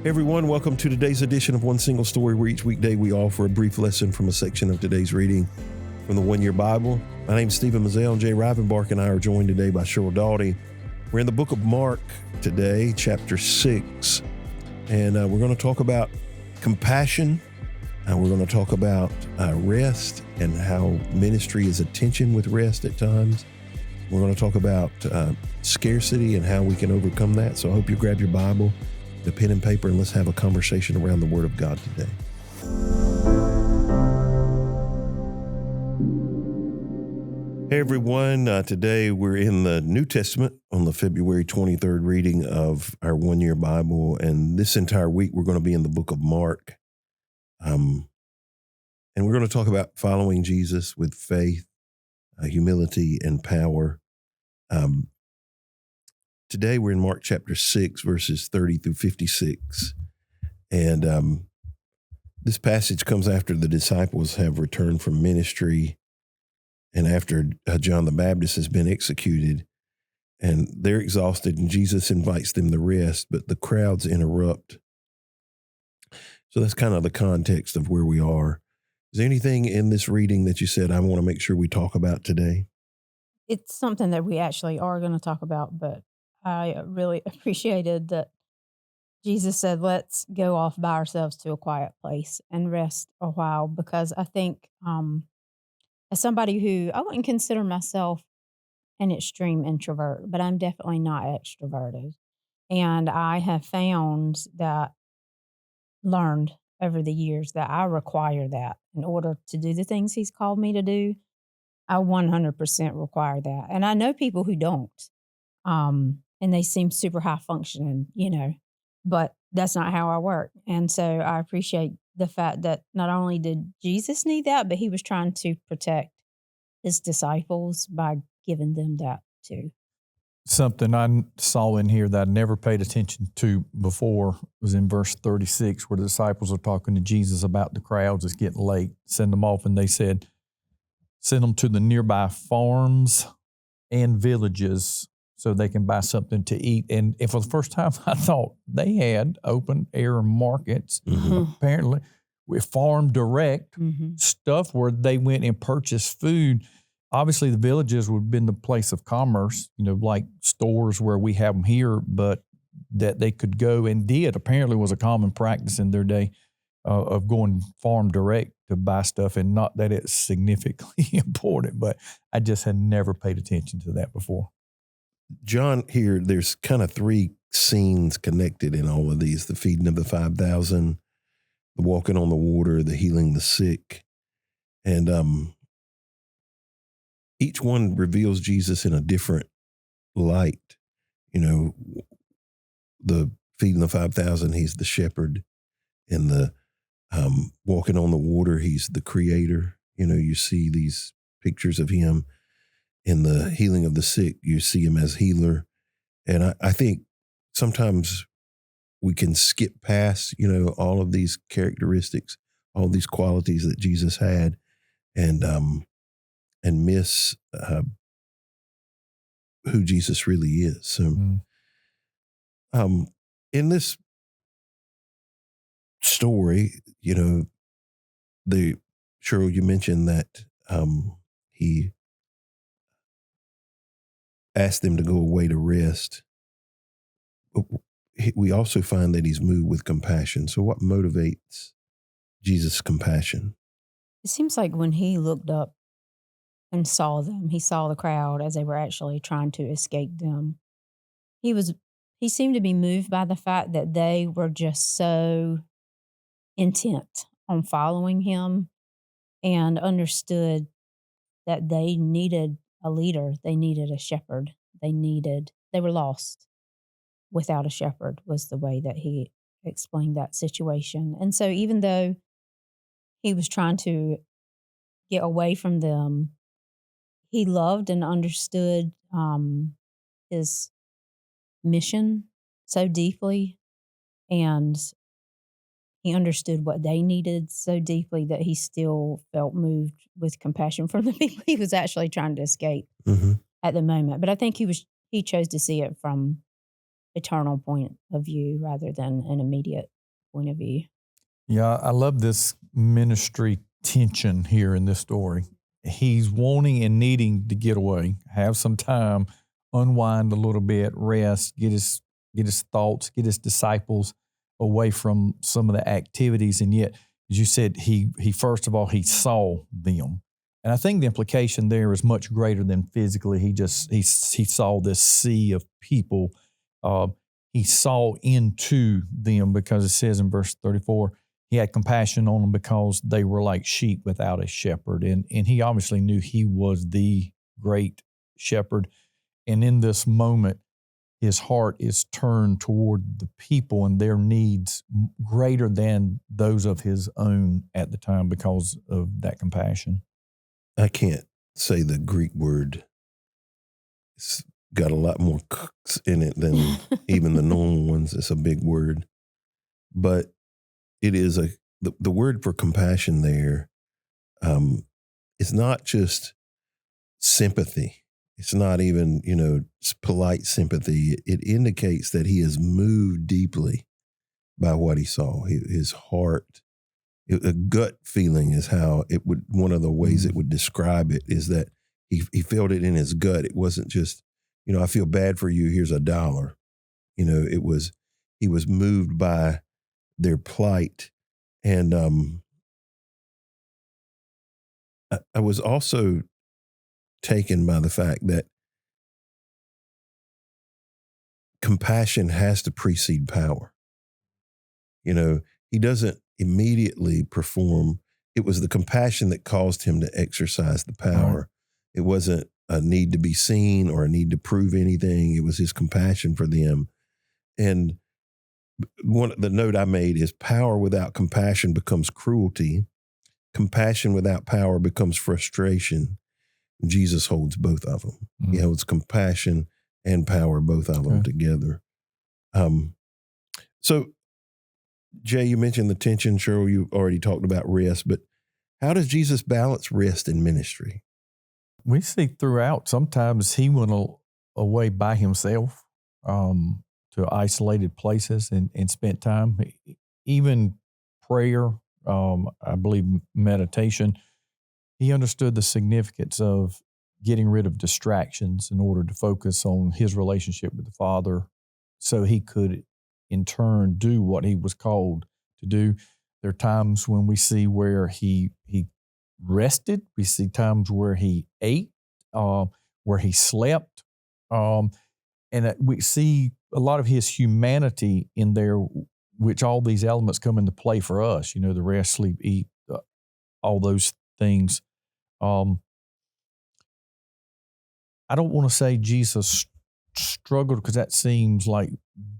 Hey everyone, welcome to today's edition of One Single Story, where each weekday we offer a brief lesson from a section of today's reading from the One Year Bible. My name is Stephen Mizell, and Rivenbark and I are joined today by Sheryl Daughety. We're in the book of Mark today, chapter 6, and we're going to talk about compassion. We're going to talk about rest and how ministry is a tension with rest at times. We're going to talk about scarcity and how we can overcome that. So I hope you grab your Bible, the pen and paper, and let's have a conversation around the Word of God today. Hey everyone, today we're in the New Testament on the February 23rd reading of our One Year Bible, and this entire week we're going to be in the book of Mark. And we're going to talk about following Jesus with faith, humility, and power. Today we're in Mark chapter 6, verses 30 through 56. And this passage comes after the disciples have returned from ministry and after John the Baptist has been executed. And they're exhausted, and Jesus invites them to rest, but the crowds interrupt. So that's kind of the context of where we are. Is there anything in this reading that you said I want to make sure we talk about today? It's something that we actually are going to talk about, but I really appreciated that Jesus said, let's go off by ourselves to a quiet place and rest a while, because I think as somebody who, I wouldn't consider myself an extreme introvert, but I'm definitely not extroverted. And I have learned over the years that I require that in order to do the things he's called me to do. I 100% require that. And I know people who don't. And they seem super high functioning, but that's not how I work. And so I appreciate the fact that not only did Jesus need that, but he was trying to protect his disciples by giving them that too. Something I saw in here that I never paid attention to before was in verse 36, where the disciples are talking to Jesus about the crowds. It's getting late. Send them off. And they said, send them to the nearby farms and villages so they can buy something to eat. And for the first time, I thought they had open air markets, apparently, with farm direct stuff where they went and purchased food. Obviously, the villages would have been the place of commerce, like stores where we have them here, but that they could go and did apparently was a common practice in their day of going farm direct to buy stuff, and not that it's significantly important, but I just had never paid attention to that before. John, here, there's kind of three scenes connected in all of these: the feeding of the 5,000, the walking on the water, the healing the sick. And each one reveals Jesus in a different light. The feeding the 5,000, he's the shepherd. In the walking on the water, he's the creator. You see these pictures of him. In the healing of the sick, you see him as healer. And I think sometimes we can skip past, all of these characteristics, all these qualities that Jesus had, and miss who Jesus really is. So in this story, Sheryl, you mentioned that he asked them to go away to rest. We also find that he's moved with compassion. So what motivates Jesus' compassion? It seems like when he looked up and saw them, he saw the crowd as they were actually trying to escape them. He seemed to be moved by the fact that they were just so intent on following him and understood that they needed a leader. They needed a shepherd. They were lost without a shepherd, was the way that he explained that situation. And so even though he was trying to get away from them, he loved and understood his mission so deeply, and he understood what they needed so deeply that he still felt moved with compassion for the people he was actually trying to escape at the moment. But I think he chose to see it from eternal point of view rather than an immediate point of view. Yeah, I love this ministry tension here in this story. He's wanting and needing to get away, have some time, unwind a little bit, rest, get his thoughts, get his disciples away from some of the activities. And yet, as you said, he first of all, he saw them. And I think the implication there is much greater than physically. He saw this sea of people. He saw into them, because it says in verse 34, he had compassion on them because they were like sheep without a shepherd. And he obviously knew he was the great shepherd. And in this moment, his heart is turned toward the people and their needs greater than those of his own at the time because of that compassion. I can't say the Greek word. It's got a lot more cooks in it than even the normal ones. It's a big word. But it is the word for compassion there. It's not just sympathy. It's not even, polite sympathy. It indicates that he is moved deeply by what he saw. His heart, a gut feeling is how it would, one of the ways it would describe it is that he felt it in his gut. It wasn't just, I feel bad for you, here's $1. He was moved by their plight. And I was also taken by the fact that compassion has to precede power. He doesn't immediately perform. It was the compassion that caused him to exercise the power. Right. It wasn't a need to be seen or a need to prove anything. It was his compassion for them. And the note I made is power without compassion becomes cruelty. Compassion without power becomes frustration. Jesus holds both of them. Mm-hmm. He holds compassion and power, both of them together. So, Jay, you mentioned the tension. Sheryl, you already talked about rest, but how does Jesus balance rest and ministry? We see throughout, sometimes he went away by himself to isolated places and spent time. Even prayer, I believe meditation, he understood the significance of getting rid of distractions in order to focus on his relationship with the Father so he could in turn do what he was called to do. There are times when we see where he rested. We see times where he ate, where he slept. And we see a lot of his humanity in there, which all these elements come into play for us. The rest, sleep, eat, all those things. I don't want to say Jesus struggled because that seems like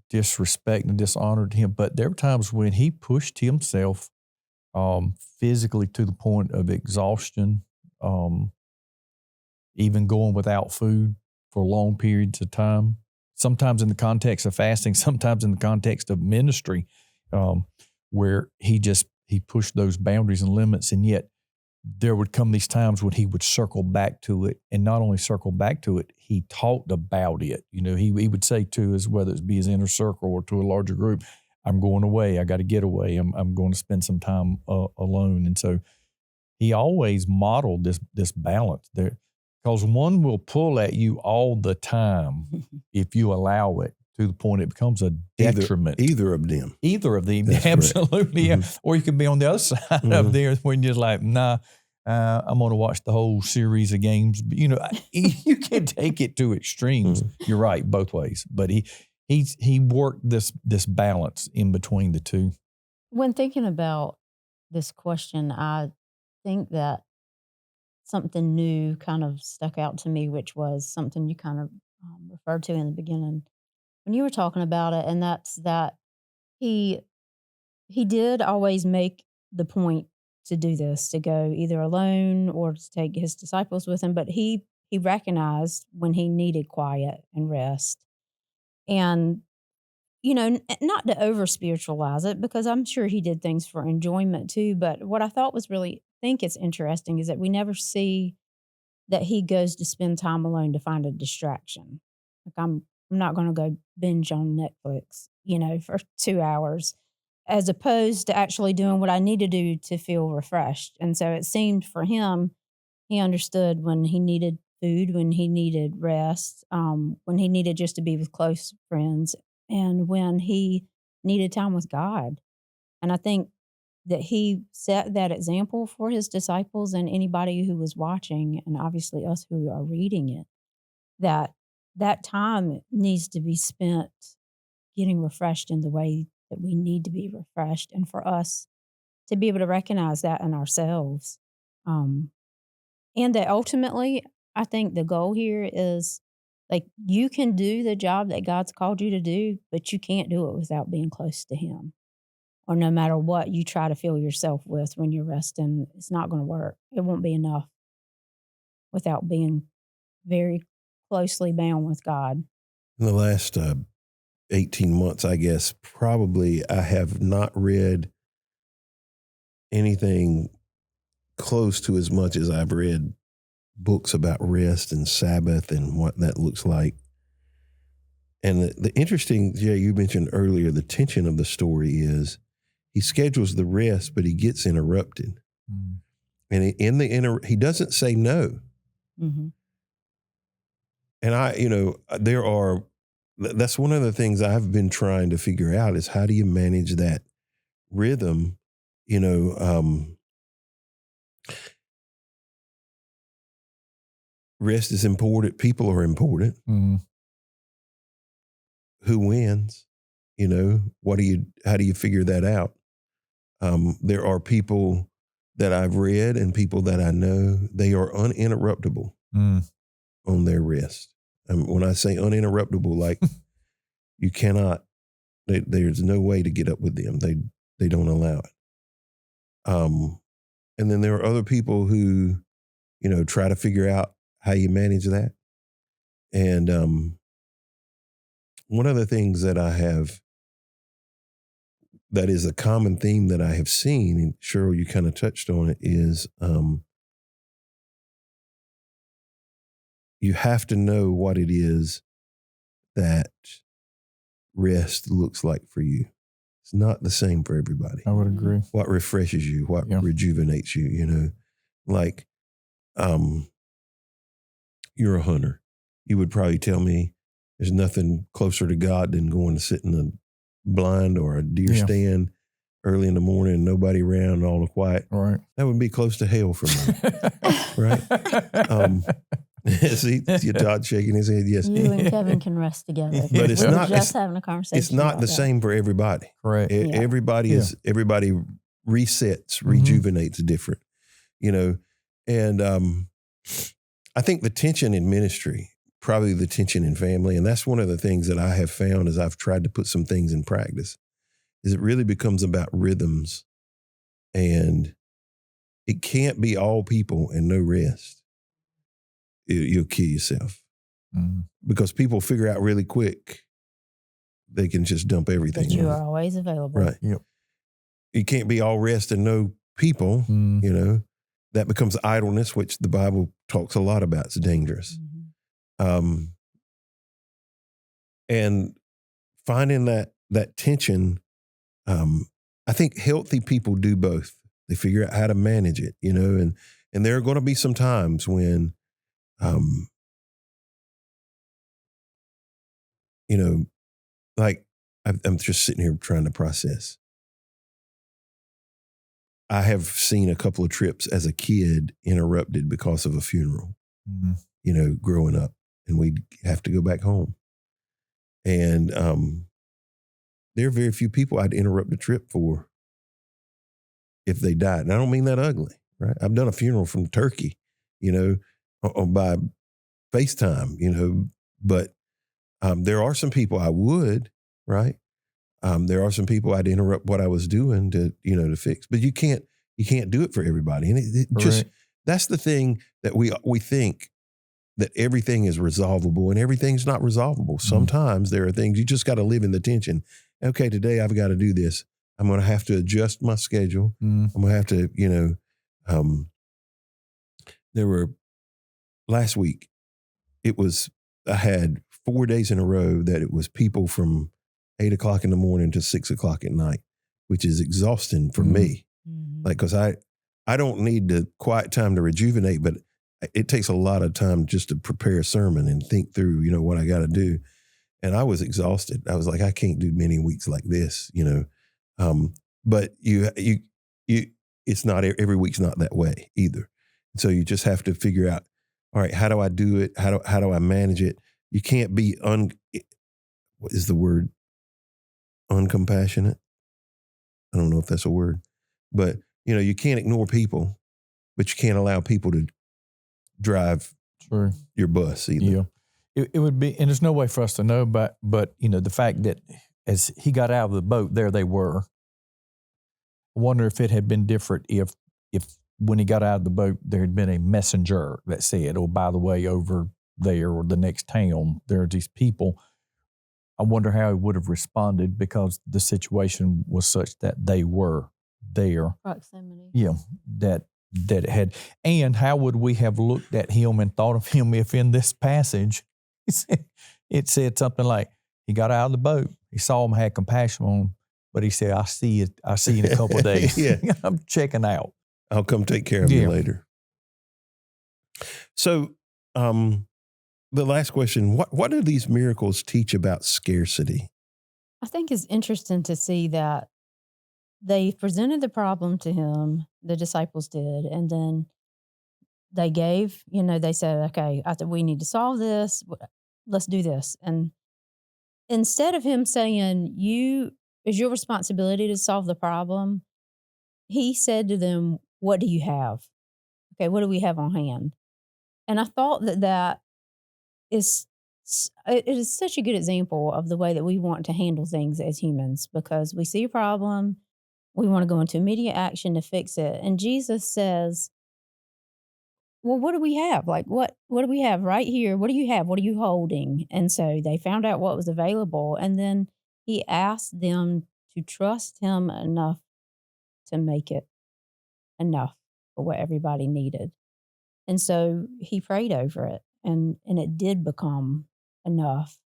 disrespect and dishonor to him, but there were times when he pushed himself physically to the point of exhaustion, even going without food for long periods of time, sometimes in the context of fasting, sometimes in the context of ministry, where he pushed those boundaries and limits, and yet there would come these times when he would circle back to it, and not only circle back to it, he talked about it. He would say to us, whether it be his inner circle or to a larger group, I'm going away. I got to get away. I'm going to spend some time alone. And so he always modeled this balance there, because one will pull at you all the time if you allow it, to the point it becomes a detriment. Either of them. That's absolutely. Yeah. Mm-hmm. Or you could be on the other side of there when you're like, nah, I'm going to watch the whole series of games. But, you can take it to extremes. You're right, both ways. But he worked this balance in between the two. When thinking about this question, I think that something new kind of stuck out to me, which was something you kind of referred to in the beginning when you were talking about it, and that's that he did always make the point to do this, to go either alone or to take his disciples with him, but he recognized when he needed quiet and rest. And, not to over spiritualize it, because I'm sure he did things for enjoyment too, but what I thought was think it's interesting is that we never see that he goes to spend time alone to find a distraction. Like, I'm I'm not going to go binge on Netflix, for 2 hours, as opposed to actually doing what I need to do to feel refreshed. And so it seemed for him, he understood when he needed food, when he needed rest, when he needed just to be with close friends, and when he needed time with God. And I think that he set that example for his disciples and anybody who was watching, and obviously us who are reading it, that that time needs to be spent getting refreshed in the way that we need to be refreshed, and for us to be able to recognize that in ourselves. And that ultimately, I think the goal here is, like, you can do the job that God's called you to do, but you can't do it without being close to Him. Or no matter what you try to fill yourself with when you're resting, it's not going to work. It won't be enough without being very closely bound with God. In the last 18 months, I guess, probably I have not read anything close to as much as I've read books about rest and Sabbath and what that looks like. And the interesting, Jay, you mentioned earlier, the tension of the story is he schedules the rest, but he gets interrupted. Mm. And he doesn't say no. Mm-hmm. And that's one of the things I've been trying to figure out is how do you manage that rhythm, rest is important. People are important. Mm-hmm. Who wins? How do you figure that out? There are people that I've read and people that I know, they are uninterruptible on their rest. When I say uninterruptible, like you cannot, there's no way to get up with them. They don't allow it. And then there are other people who, try to figure out how you manage that. And one of the things that that is a common theme that I have seen, and Sheryl, you kind of touched on it, is you have to know what it is that rest looks like for you. It's not the same for everybody. I would agree. What refreshes you, what rejuvenates you, like you're a hunter. You would probably tell me there's nothing closer to God than going to sit in a blind or a deer stand early in the morning and nobody around and all the quiet. Right. That would be close to hell for me. Right? See Todd shaking his head. Yes. You and Kevin can rest together. But it's not just having a conversation. It's not the same for everybody. Correct. Everybody resets, rejuvenates different, and I think the tension in ministry, probably the tension in family, and that's one of the things that I have found as I've tried to put some things in practice, is it really becomes about rhythms, and it can't be all people and no rest. You'll kill yourself because people figure out really quick they can just dump everything. But you are always available. Right. Yep. You can't be all rest and no people, that becomes idleness, which the Bible talks a lot about. It's dangerous. Mm-hmm. And finding that tension, I think healthy people do both. They figure out how to manage it, and there are going to be some times when, like I'm just sitting here trying to process. I have seen a couple of trips as a kid interrupted because of a funeral, growing up, and we'd have to go back home. And there are very few people I'd interrupt a trip for if they died. And I don't mean that ugly, right? I've done a funeral from Turkey, by FaceTime, but there are some people I would, right? There are some people I'd interrupt what I was doing to fix, but you can't do it for everybody. And it just, that's the thing that we think that everything is resolvable, and everything's not resolvable. Sometimes there are things you just got to live in the tension. Okay, today I've got to do this. I'm going to have to adjust my schedule. I'm going to have to, there were last week, I had 4 days in a row that it was people from 8 o'clock in the morning to 6 o'clock at night, which is exhausting for me. Like, because I don't need the quiet time to rejuvenate, but it takes a lot of time just to prepare a sermon and think through, what I got to do. And I was exhausted. I was like, I can't do many weeks like this, but it's not, every week's not that way either. So you just have to figure out, all right, how do I do it? How do I manage it? You can't be what is the word? Uncompassionate. I don't know if that's a word, but you can't ignore people, but you can't allow people to drive your bus either. Yeah. It would be, and there's no way for us to know, but the fact that as he got out of the boat, there they were. I wonder if it had been different if when he got out of the boat, there had been a messenger that said, oh, by the way, over there or the next town, there are these people. I wonder how he would have responded because the situation was such that they were there. Proximity. Yeah, that it had. And how would we have looked at him and thought of him if in this passage it said something like, he got out of the boat, he saw him, had compassion on him, but he said, I see you in a couple of days. Yeah. I'm checking out. I'll come take care of you later. So the last question, what do these miracles teach about scarcity? I think it's interesting to see that they presented the problem to him, the disciples did, and then they gave, they said, okay, we need to solve this. Let's do this. And instead of him saying, it's your responsibility to solve the problem, he said to them, what do you have? Okay, what do we have on hand? And I thought that it is such a good example of the way that we want to handle things as humans, because we see a problem, we want to go into immediate action to fix it. And Jesus says, well, what do we have? Like, what do we have right here? What do you have? What are you holding? And so they found out what was available. And then he asked them to trust him enough to make it enough for what everybody needed. And so he prayed over it, and it did become enough.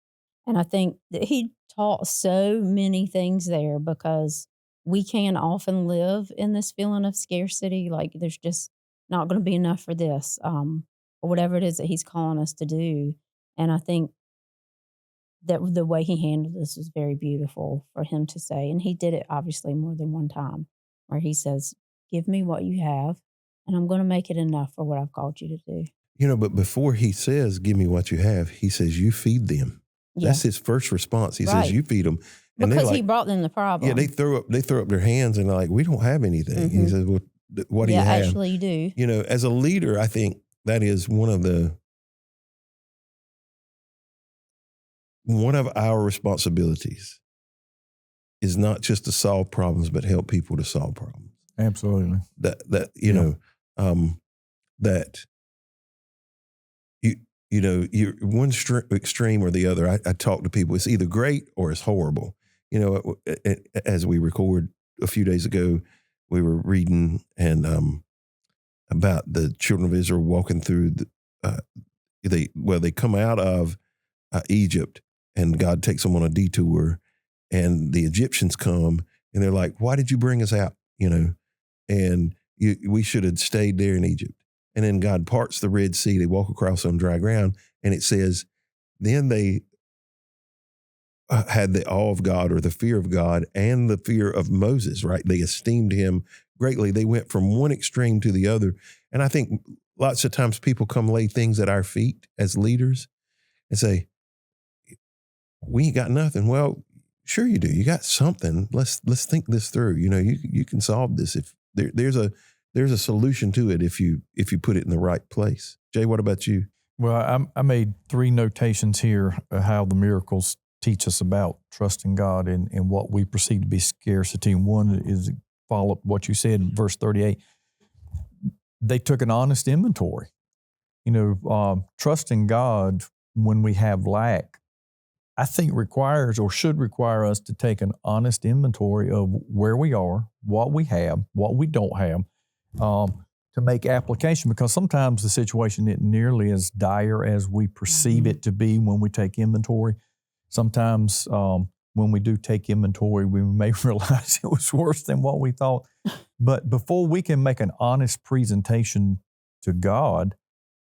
And I think that he taught so many things there, because we can often live in this feeling of scarcity, like there's just not going to be enough for this, or whatever it is that he's calling us to do. And I think that the way he handled this was very beautiful for him to say. And he did it obviously more than one time, where he says, give me what you have, and I'm going to make it enough for what I've called you to do. But before he says, give me what you have, he says, you feed them. Yeah. That's his first response. He says, you feed them. And because he brought them the problem. Yeah, they throw up their hands and they're like, we don't have anything. Mm-hmm. He says, well, what do you have? Yeah, actually you do. As a leader, I think that is one of our responsibilities is not just to solve problems, but help people to solve problems. Absolutely. That you're one extreme or the other. I talk to people, it's either great or it's horrible. As we record a few days ago, we were reading about the children of Israel walking through they come out of Egypt, and God takes them on a detour, and the Egyptians come and they're like, why did you bring us out? And we should have stayed there in Egypt. And then God parts the Red Sea. They walk across on dry ground. And it says, then they had the awe of God, or the fear of God, and the fear of Moses, right? They esteemed him greatly. They went from one extreme to the other. And I think lots of times people come lay things at our feet as leaders and say, we ain't got nothing. Well, sure you do. You got something. Let's think this through. You can solve this if there's a solution to it if you put it in the right place. Jay, what about you? Well, I made 3 notations here of how the miracles teach us about trusting God and what we perceive to be scarcity. And one is follow up what you said in verse 38. They took an honest inventory. Trusting God when we have lack, I think requires or should require us to take an honest inventory of where we are, what we have, what we don't have, to make application, because sometimes the situation isn't nearly as dire as we perceive it to be when we take inventory. Sometimes when we do take inventory, we may realize it was worse than what we thought. But before we can make an honest presentation to God,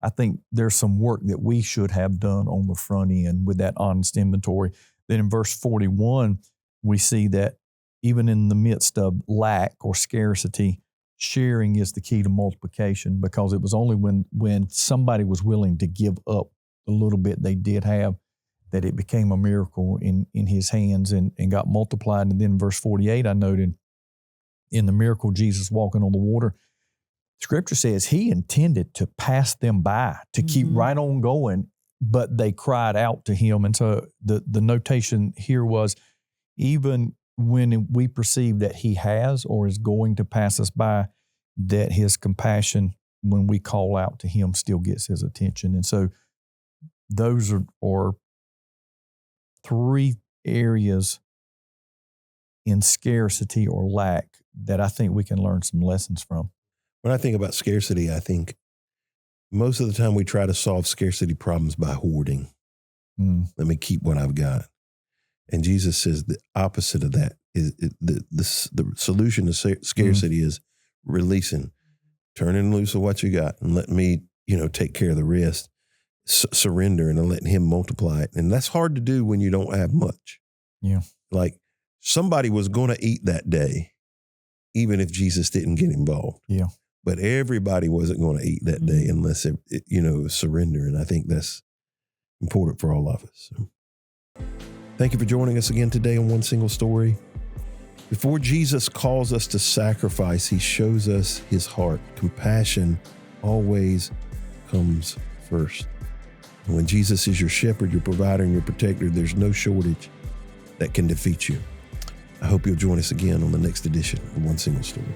I think there's some work that we should have done on the front end with that honest inventory. Then in verse 41, we see that even in the midst of lack or scarcity, sharing is the key to multiplication, because it was only when somebody was willing to give up a little bit they did have that it became a miracle in his hands and got multiplied. And then in verse 48, I noted in the miracle, Jesus walking on the water, Scripture says he intended to pass them by, to keep right on going, but they cried out to him. And so the notation here was, even when we perceive that he has or is going to pass us by, that his compassion, when we call out to him, still gets his attention. And so those are three areas in scarcity or lack that I think we can learn some lessons from. When I think about scarcity, I think most of the time we try to solve scarcity problems by hoarding. Let me keep what I've got. And Jesus says the opposite of that is the solution to scarcity is releasing, turning loose of what you got and let me, take care of the rest, surrender and letting him multiply it. And that's hard to do when you don't have much. Yeah. Like somebody was going to eat that day, even if Jesus didn't get involved. Yeah. But everybody wasn't going to eat that day unless it was surrender. And I think that's important for all of us. So, thank you for joining us again today on One Single Story. Before Jesus calls us to sacrifice, he shows us his heart. Compassion always comes first. And when Jesus is your shepherd, your provider, and your protector, there's no shortage that can defeat you. I hope you'll join us again on the next edition of One Single Story.